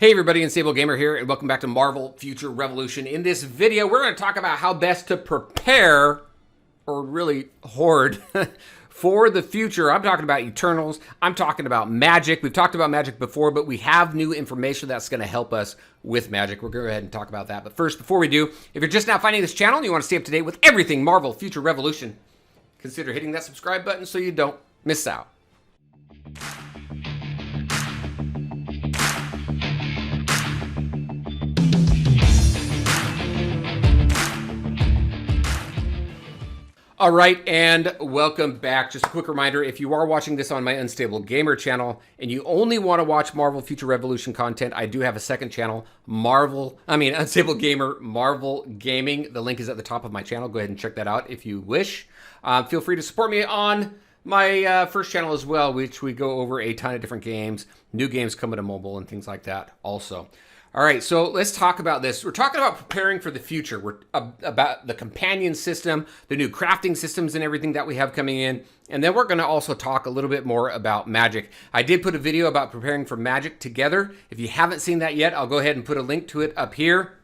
Hey everybody, Unstable Gamer here, and welcome back to Marvel Future Revolution. In this video, we're going to talk about how best to prepare, or really hoard, for the future. I'm talking about Eternals. I'm talking about Magik. We've talked about Magik before, but we have new information that's going to help us with Magik. We're going to go ahead and talk about that. But first, before we do, if you're just now finding this channel and you want to stay up to date with everything Marvel Future Revolution, consider hitting that subscribe button so you don't miss out. All right, and welcome back. Just a quick reminder, if you are watching this on my Unstable Gamer channel and you only want to watch Marvel Future Revolution content, I do have a second channel, Unstable Gamer Marvel Gaming. The link is at the top of my channel. Go ahead and check that out if you wish. Feel free to support me on my first channel as well, which we go over a ton of different games, new games coming to mobile and things like that also. All right, so let's talk about this. We're talking about preparing for the future. We're about the companion system, the new crafting systems and everything that we have coming in. And then we're going to also talk a little bit more about Magik. I did put a video about preparing for Magik together. If you haven't seen that yet, I'll go ahead and put a link to it up here.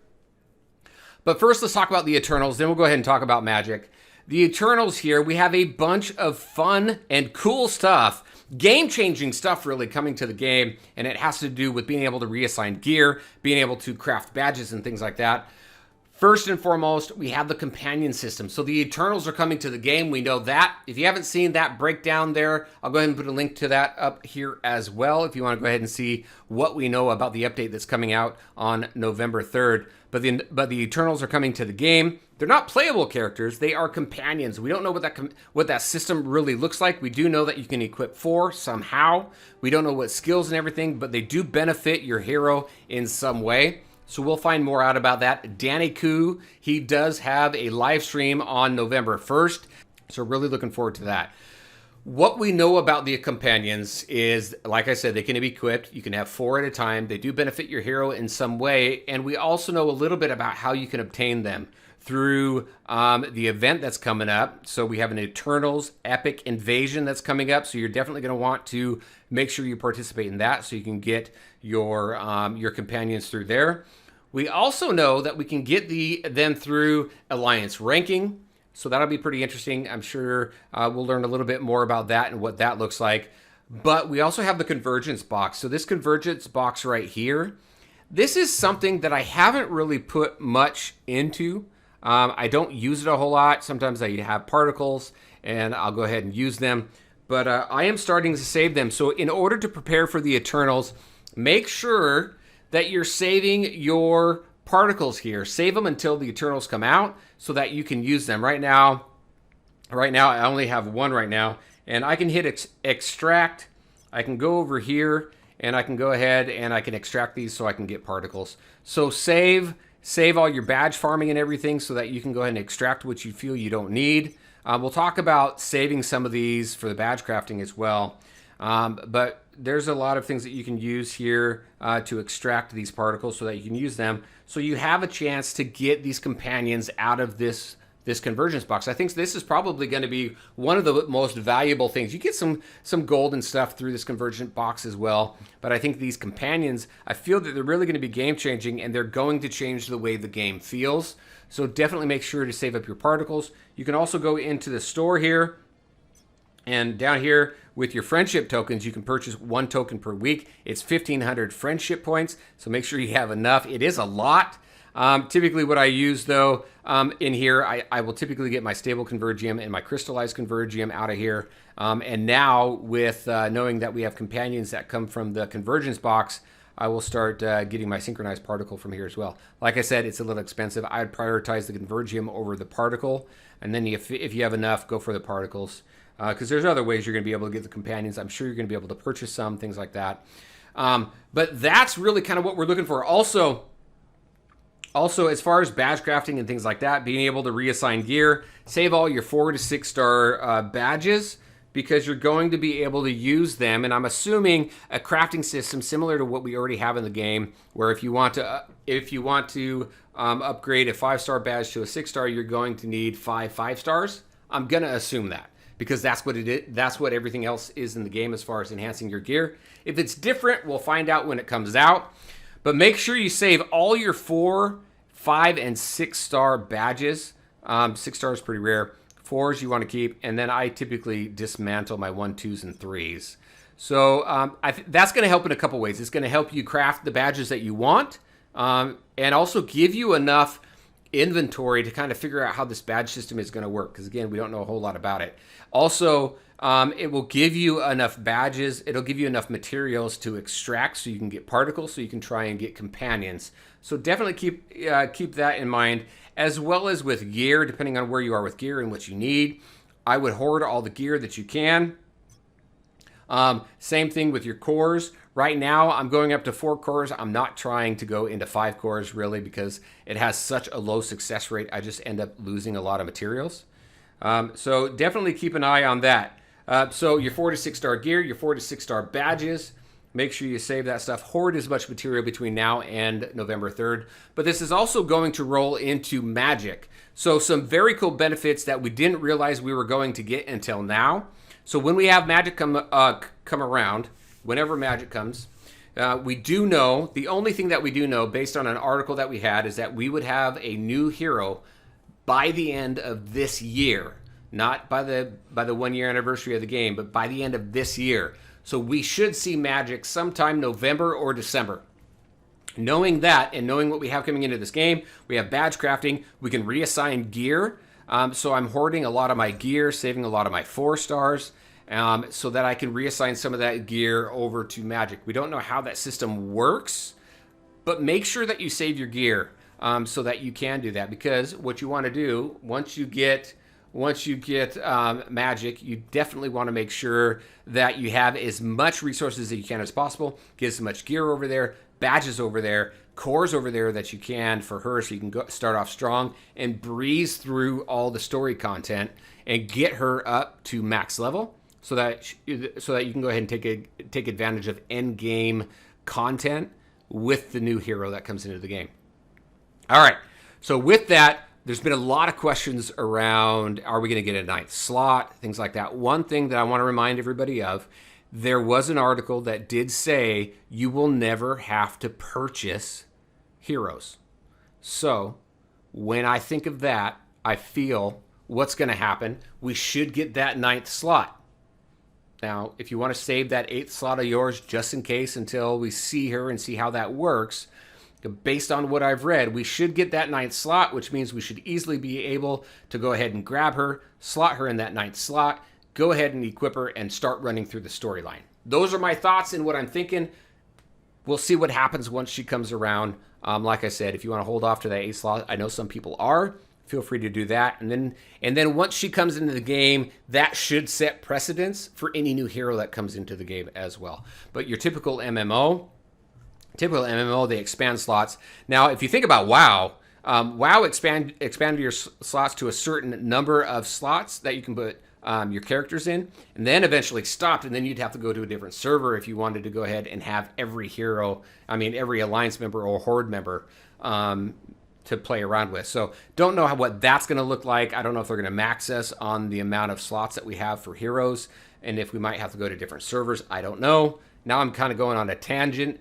But first, let's talk about the Eternals. Then we'll go ahead and talk about Magik. The Eternals here, we have a bunch of fun and cool stuff, game-changing stuff really coming to the game, and it has to do with being able to reassign gear, being able to craft badges and things like that. First and foremost, we have the companion system. So the Eternals are coming to the game. We know that. If you haven't seen that breakdown there, I'll go ahead and put a link to that up here as well if you want to go ahead and see what we know about the update that's coming out on November 3rd. But the Eternals are coming to the game. They're not playable characters. They are companions. We don't know what that system really looks like. We do know that you can equip 4 somehow. We don't know what skills and everything, but they do benefit your hero in some way. So we'll find more out about that. Danny Koo, he does have a live stream on November 1st. So really looking forward to that. What we know about the companions is, like I said, they can be equipped. You can have 4 at a time. They do benefit your hero in some way. And we also know a little bit about how you can obtain them through the event that's coming up. So we have an Eternals Epic Invasion that's coming up. So you're definitely going to want to make sure you participate in that so you can get your companions through there. We also know that we can get them through Alliance ranking. So that'll be pretty interesting. I'm sure we'll learn a little bit more about that and what that looks like. But we also have the convergence box. So this convergence box right here, this is something that I haven't really put much into. I don't use it a whole lot. Sometimes I have particles and I'll go ahead and use them. But I am starting to save them. So in order to prepare for the Eternals, make sure that you're saving your particles here. Save them until the Eternals come out so that you can use them. Right now I only have 1 right now, and I can hit extract. I can go over here and I can go ahead and I can extract these so I can get particles. So save all your badge farming and everything so that you can go ahead and extract what you feel you don't need. We'll talk about saving some of these for the badge crafting as well. But there's a lot of things that you can use here to extract these particles so that you can use them. So you have a chance to get these companions out of this convergence box. I think this is probably going to be one of the most valuable things. You get some gold and stuff through this convergent box as well. But I think these companions, I feel that they're really going to be game changing and they're going to change the way the game feels. So definitely make sure to save up your particles. You can also go into the store here. And down here with your friendship tokens, you can purchase 1 token per week. It's 1,500 friendship points, so make sure you have enough. It is a lot. Typically what I use though in here, I will typically get my stable convergium and my crystallized convergium out of here. And now with knowing that we have companions that come from the convergence box, I will start getting my synchronized particle from here as well. Like I said, it's a little expensive. I would prioritize the convergium over the particle. And then if you have enough, go for the particles. Because there's other ways you're going to be able to get the companions. I'm sure you're going to be able to purchase some, things like that. But that's really kind of what we're looking for. Also, as far as badge crafting and things like that, being able to reassign gear, save all your 4 to 6 star badges because you're going to be able to use them. And I'm assuming a crafting system similar to what we already have in the game, where if you want to upgrade a 5-star badge to a 6-star, you're going to need 5 stars. I'm going to assume that, because that's what it is. That's what everything else is in the game as far as enhancing your gear. If it's different, we'll find out when it comes out. But make sure you save all your 4, 5, and 6-star badges. 6 stars is pretty rare. 4s you want to keep, and then I typically dismantle my 1, 2s, and 3s. So that's going to help in a couple ways. It's going to help you craft the badges that you want, and also give you enough inventory to kind of figure out how this badge system is going to work, because again, we don't know a whole lot about it. Also, it will give you enough badges. It'll give you enough materials to extract so you can get particles, so you can try and get companions. So definitely keep that in mind, as well as with gear, depending on where you are with gear and what you need. I would hoard all the gear that you can. Same thing with your cores. Right now, I'm going up to 4 cores. I'm not trying to go into 5 cores really, because it has such a low success rate. I just end up losing a lot of materials. So definitely keep an eye on that. So your 4 to 6-star gear, your 4 to 6-star badges, make sure you save that stuff. Hoard as much material between now and November 3rd. But this is also going to roll into Magik. So some very cool benefits that we didn't realize we were going to get until now. So when we have Magik come around, whenever Magik comes, we do know, the only thing that we do know based on an article that we had is that we would have a new hero by the end of this year. Not by the 1-year anniversary of the game, but by the end of this year. So we should see Magik sometime November or December. Knowing that and knowing what we have coming into this game, we have badge crafting, we can reassign gear. So I'm hoarding a lot of my gear, saving a lot of my 4 stars, so that I can reassign some of that gear over to Magik. We don't know how that system works, but make sure that you save your gear so that you can do that. Because what you want to do, once you get Magik, you definitely want to make sure that you have as much resources as you can as possible. Get as much gear over there, badges over there, cores over there that you can for her, so you can start off strong and breeze through all the story content and get her up to max level, so that you can go ahead and take advantage of end game content with the new hero that comes into the game. All right, so with that, there's been a lot of questions around, are we going to get a 9th slot, things like that. One thing that I want to remind everybody of, there was an article that did say you will never have to purchase heroes. So when I think of that, I feel what's going to happen. We should get that 9th slot. Now, if you want to save that 8th slot of yours just in case until we see her and see how that works, based on what I've read, we should get that 9th slot, which means we should easily be able to go ahead and grab her, slot her in that 9th slot, go ahead and equip her, and start running through the storyline. Those are my thoughts and what I'm thinking. We'll see what happens once she comes around. Like I said, if you want to hold off to that 8th slot, I know some people are. Feel free to do that. And then once she comes into the game, that should set precedence for any new hero that comes into the game as well. But your typical MMO, they expand slots. Now, if you think about WoW, WoW expanded your slots to a certain number of slots that you can put your characters in, and then eventually stopped, and then you'd have to go to a different server if you wanted to go ahead and have every Alliance member or Horde member to play around with. So don't know what that's going to look like. I don't know if they're going to max us on the amount of slots that we have for heroes, and if we might have to go to different servers. I don't know. Now I'm kind of going on a tangent.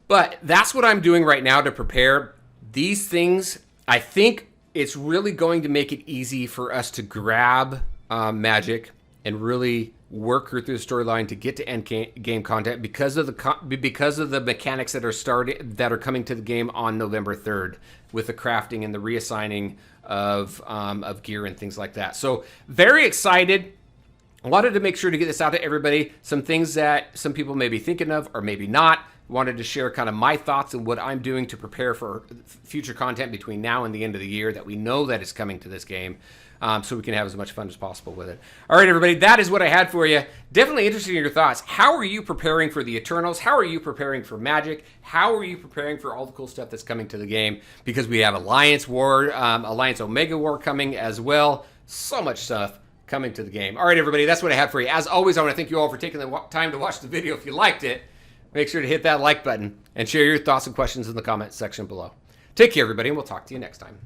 But that's what I'm doing right now to prepare these things. I think it's really going to make it easy for us to grab Magik and really work her through the storyline to get to end game content because of the mechanics that are coming to the game on November 3rd with the crafting and the reassigning of gear and things like that. So very excited. I wanted to make sure to get this out to everybody. Some things that some people may be thinking of or maybe not. Wanted to share kind of my thoughts and what I'm doing to prepare for future content between now and the end of the year that we know that is coming to this game, so we can have as much fun as possible with it. All right, everybody, that is what I had for you. Definitely interested in your thoughts. How are you preparing for the Eternals? How are you preparing for Magik? How are you preparing for all the cool stuff that's coming to the game? Because we have Alliance War, Alliance Omega War coming as well. So much stuff coming to the game. All right, everybody, that's what I have for you. As always, I want to thank you all for taking the time to watch the video. If you liked it, make sure to hit that like button and share your thoughts and questions in the comments section below. Take care, everybody, and we'll talk to you next time.